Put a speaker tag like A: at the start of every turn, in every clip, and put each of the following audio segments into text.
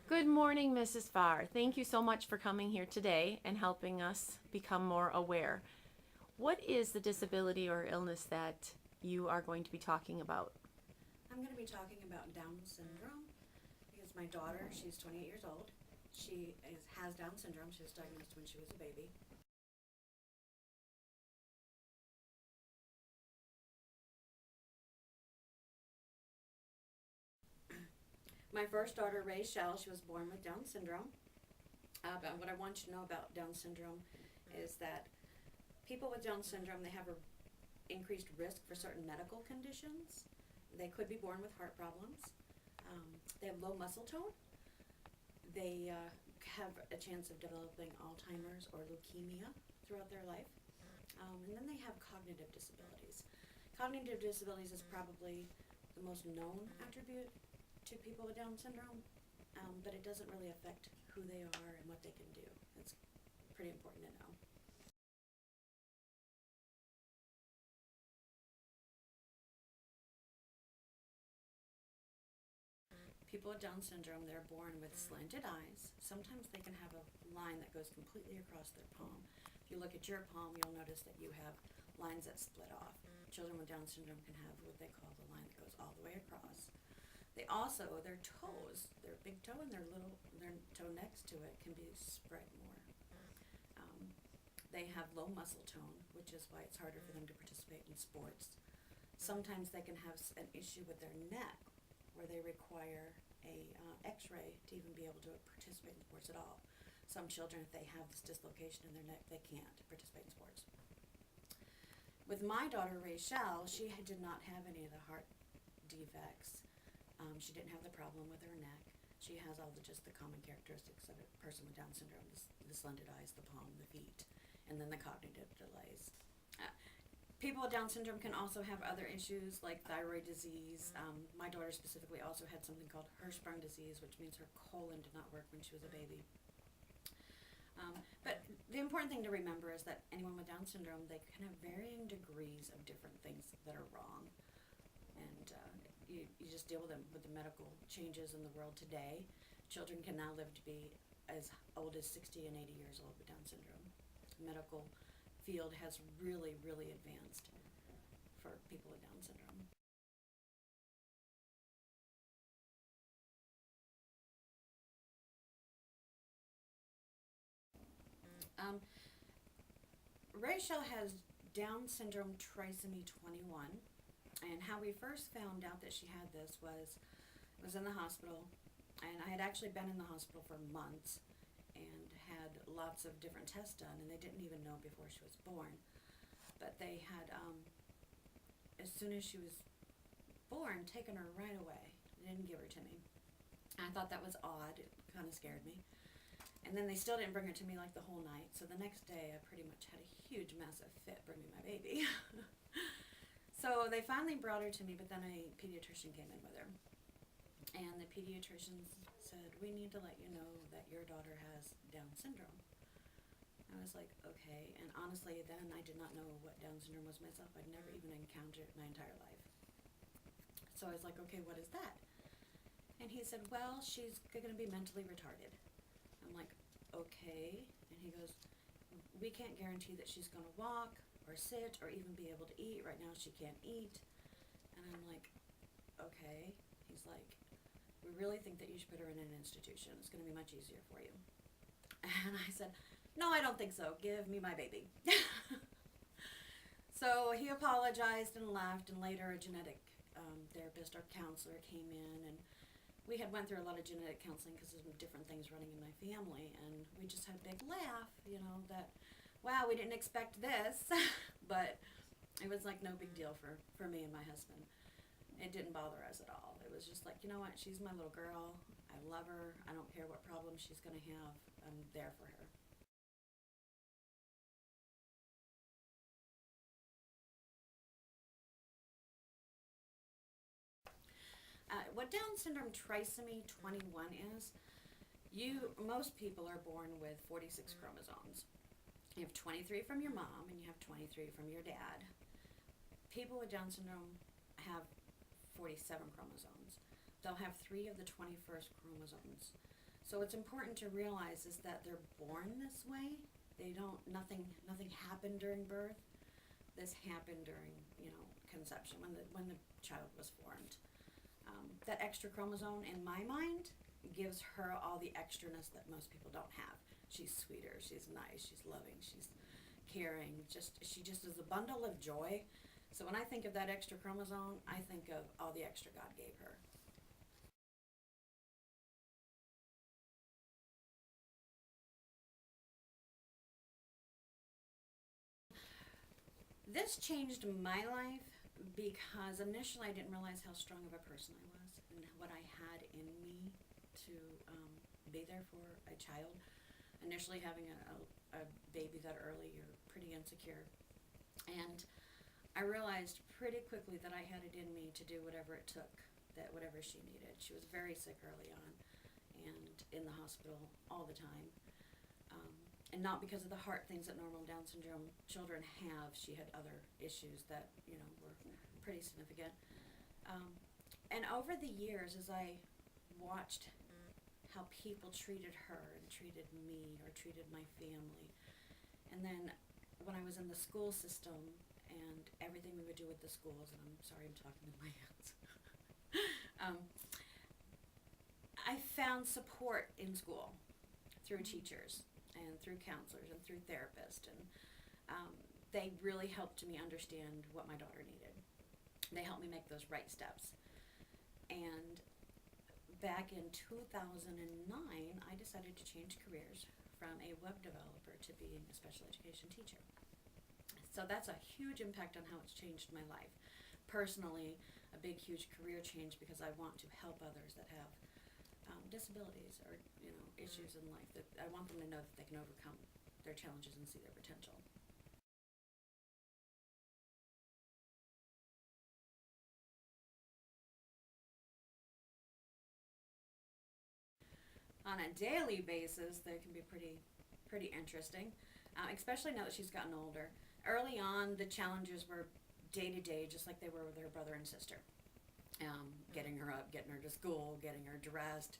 A: Good morning, Mrs. Farr. Thank you so much for coming here today and helping us become more aware. What is the disability or illness that you are going to be talking about?
B: I'm going to be talking about Down syndrome because my daughter, she's 28 years old. Has Down syndrome. She was diagnosed when she was a baby. My first daughter, Rachel, she was born with Down syndrome. But what I want you to know about Down syndrome is that people with Down syndrome, they have an increased risk for certain medical conditions. They could be born with heart problems. They have low muscle tone. They have a chance of developing Alzheimer's or leukemia throughout their life. And then they have cognitive disabilities. Cognitive disabilities is probably the most known attribute to people with Down syndrome, but it doesn't really affect who they are and what they can do. It's pretty important to know. People with Down syndrome, they're born with slanted eyes. Sometimes they can have a line that goes completely across their palm. If you look at your palm, you'll notice that you have lines that split off. Children with Down syndrome can have what they call the line that goes all the way across. They also, their toes, their big toe and their toe next to it can be spread more. They have low muscle tone, which is why it's harder for them to participate in sports. Sometimes they can have an issue with their neck where they require a x-ray to even be able to participate in sports at all. Some children, if they have this dislocation in their neck, they can't participate in sports. With my daughter, Rachel, she did not have any of the heart defects. She didn't have the problem with her neck. She has all just the common characteristics of a person with Down syndrome, the slanted eyes, the palm, the feet, and then the cognitive delays. People with Down syndrome can also have other issues like thyroid disease. My daughter specifically also had something called Hirschsprung disease, which means her colon did not work when she was a baby. But the important thing to remember is that anyone with Down syndrome, they can have varying degrees of different things that are wrong. And you just deal with them with the medical changes in the world today. Children can now live to be as old as 60 and 80 years old with Down syndrome. The medical field has really, really advanced for people with Down syndrome. Rachel has Down syndrome trisomy 21, and how we first found out that she had this was in the hospital, and I had actually been in the hospital for months and had lots of different tests done, and they didn't even know before she was born. But they had, as soon as she was born, taken her right away. They didn't give her to me. I thought that was odd. It kind of scared me. And then they still didn't bring her to me like the whole night. So the next day I pretty much had a huge massive fit bringing my baby. So they finally brought her to me, but then a pediatrician came in with her. And the pediatrician said, "We need to let you know that your daughter has Down syndrome." I was like, okay. And honestly, then I did not know what Down syndrome was myself. I'd never even encountered it my entire life. So I was like, okay, what is that? And he said, well, she's going to be mentally retarded. I'm like, okay. And he goes, we can't guarantee that she's going to walk or sit or even be able to eat. Right now she can't eat. And I'm like, okay. He's like, we really think that you should put her in an institution. It's going to be much easier for you. And I said, no, I don't think so. Give me my baby. So he apologized and left, and later a genetic therapist or counselor came in, and we had went through a lot of genetic counseling because of different things running in my family, and we just had a big laugh, that, wow, we didn't expect this. But it was like no big deal for me and my husband. It didn't bother us at all. It was just like, you know what, she's my little girl. I love her. I don't care what problems she's going to have. I'm there for her. What Down syndrome trisomy 21 is, most people are born with 46 chromosomes. You have 23 from your mom and you have 23 from your dad. People with Down syndrome have 47 chromosomes. They'll have 3 of the 21st chromosomes. So it's important to realize is that they're born this way. They don't, nothing happened during birth. This happened during, conception, when the child was formed. That extra chromosome, in my mind, gives her all the extraness that most people don't have. She's sweeter, she's nice, she's loving, she's caring, she just is a bundle of joy. So when I think of that extra chromosome, I think of all the extra God gave her. This changed my life because initially I didn't realize how strong of a person I was and what I had in me to be there for a child. Initially having a baby that early, you're pretty insecure. And I realized pretty quickly that I had it in me to do whatever it took, that whatever she needed. She was very sick early on and in the hospital all the time. And not because of the heart things that normal Down syndrome children have. She had other issues that, were pretty significant. And over the years, as I watched how people treated her and treated me or treated my family, and then when I was in the school system and everything we would do with the schools, and I'm sorry I'm talking with my hands, I found support in school through teachers and through counselors and through therapists, and they really helped me understand what my daughter needed. They helped me make those right steps. And back in 2009, I decided to change careers from a web developer to being a special education teacher. So that's a huge impact on how it's changed my life. Personally, a big, huge career change because I want to help others that have disabilities or issues in life. That I want them to know that they can overcome their challenges and see their potential. On a daily basis, they can be pretty interesting, especially now that she's gotten older. Early on, the challenges were day to day, just like they were with her brother and sister. Getting her up, getting her to school, getting her dressed,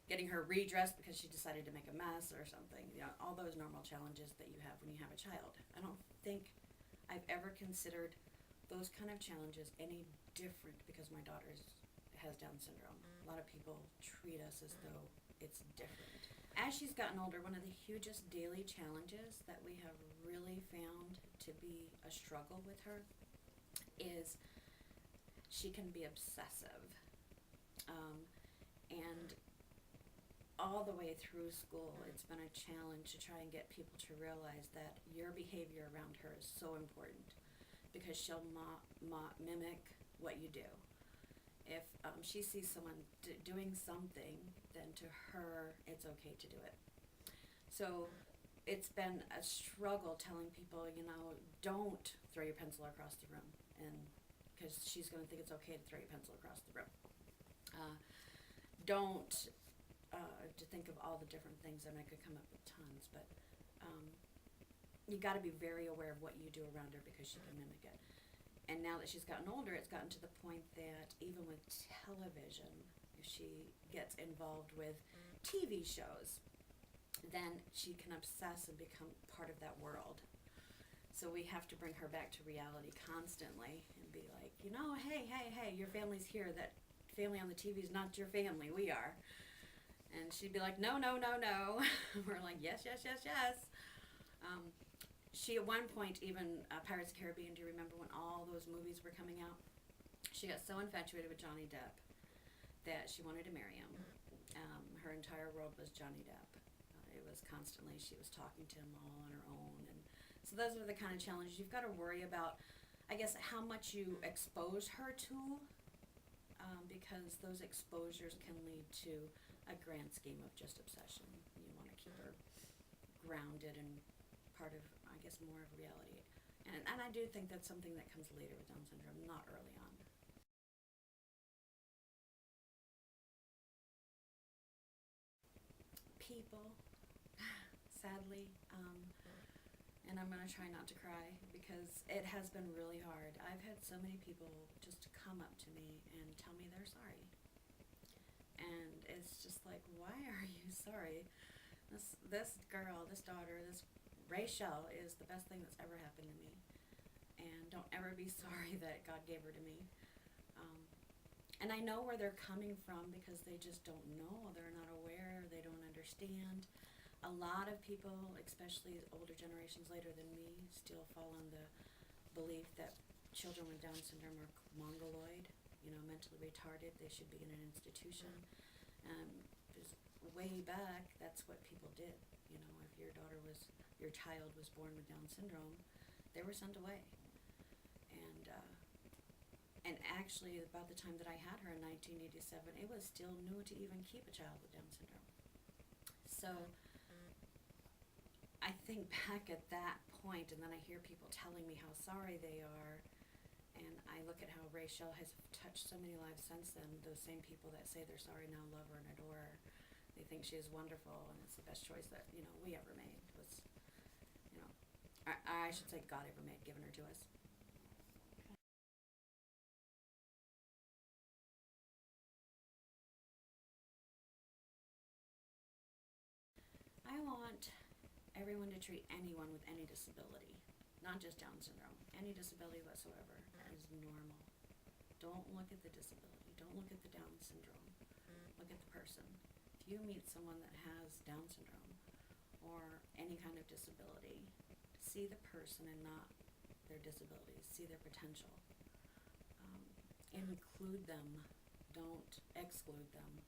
B: getting her redressed because she decided to make a mess or something. All those normal challenges that you have when you have a child. I don't think I've ever considered those kind of challenges any different because my daughter has Down syndrome. A lot of people treat us as though it's different. As she's gotten older, one of the hugest daily challenges that we have really found to be a struggle with her is she can be obsessive. And all the way through school, it's been a challenge to try and get people to realize that your behavior around her is so important because she'll mimic what you do. If she sees someone doing something, then to her, it's okay to do it. So it's been a struggle telling people, don't throw your pencil across the room, and because she's going to think it's okay to throw your pencil across the room. Don't to think of all the different things, and I could come up with tons, but you got to be very aware of what you do around her because she can mimic it. And now that she's gotten older, it's gotten to the point that even with television, if she gets involved with TV shows, then she can obsess and become part of that world. So we have to bring her back to reality constantly and be like, hey, your family's here. That family on the TV is not your family. We are. And she'd be like, no. We're like, yes. She at one point, even Pirates of the Caribbean, do you remember when all those movies were coming out? She got so infatuated with Johnny Depp that she wanted to marry him. Her entire world was Johnny Depp. It was constantly, she was talking to him all on her own. And so those are the kind of challenges you've got to worry about, I guess, how much you expose her to, because those exposures can lead to a grand scheme of just obsession. You want to keep her grounded and part of, I guess, more of reality. And I do think that's something that comes later with Down syndrome, not early on. People, sadly, and I'm going to try not to cry because it has been really hard. I've had so many people just come up to me and tell me they're sorry. And it's just like, why are you sorry? This girl, this daughter, this Rachel is the best thing that's ever happened to me. And don't ever be sorry that God gave her to me. Um, and I know where they're coming from because they just don't know. They're not aware. They don't understand. A lot of people, especially older generations later than me, still fall on the belief that children with Down syndrome are mongoloid, mentally retarded. They should be in an institution. Because way back, that's what people did. If your child was born with Down syndrome, they were sent away. And actually, about the time that I had her in 1987, it was still new to even keep a child with Down syndrome. So I think back at that point, and then I hear people telling me how sorry they are, and I look at how Rachel has touched so many lives since then. Those same people that say they're sorry now love her and adore her. They think she is wonderful, and it's the best choice that we ever made. Was I should say God ever made, giving her to us. I want everyone to treat anyone with any disability, not just Down syndrome, any disability whatsoever, as normal. Don't look at the disability. Don't look at the Down syndrome. Look at the person. If you meet someone that has Down syndrome or any kind of disability, see the person and not their disabilities. See their potential. Include them. Don't exclude them.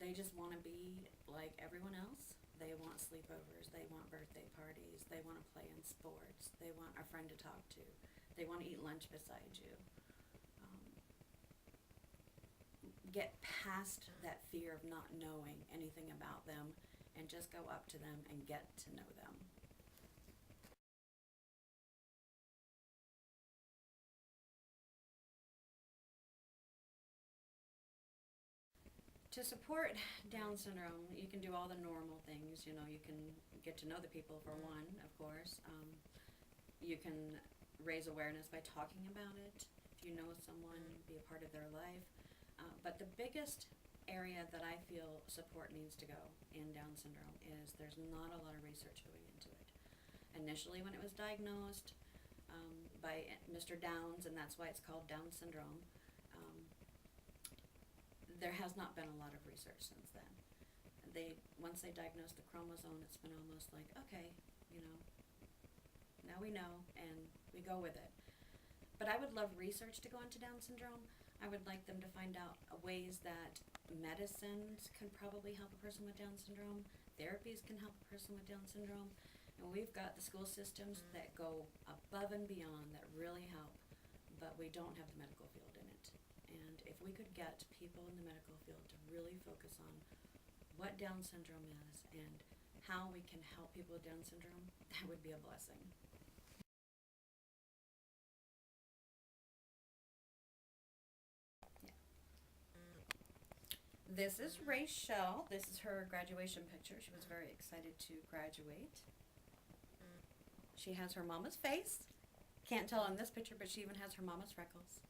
B: They just want to be like everyone else. They want sleepovers. They want birthday parties. They want to play in sports. They want a friend to talk to. They want to eat lunch beside you. Get past that fear of not knowing anything about them and just go up to them and get to know them. To support Down syndrome, you can do all the normal things. You can get to know the people, for one, of course. You can raise awareness by talking about it. If you know someone, be a part of their life. But the biggest area that I feel support needs to go in Down syndrome is there's not a lot of research going into it. Initially, when it was diagnosed by Mr. Downs, and that's why it's called Down syndrome, there has not been a lot of research since then. Once they diagnosed the chromosome, it's been almost like, okay, now we know, and we go with it. But I would love research to go into Down syndrome. I would like them to find out ways that medicines can probably help a person with Down syndrome, therapies can help a person with Down syndrome, and we've got the school systems that go above and beyond that really help, but we don't have the medical field in it. And if we could get people in the medical field to really focus on what Down syndrome is and how we can help people with Down syndrome, that would be a blessing. Yeah. This is Rachel. This is her graduation picture. She was very excited to graduate. She has her mama's face. Can't tell in this picture, but she even has her mama's freckles.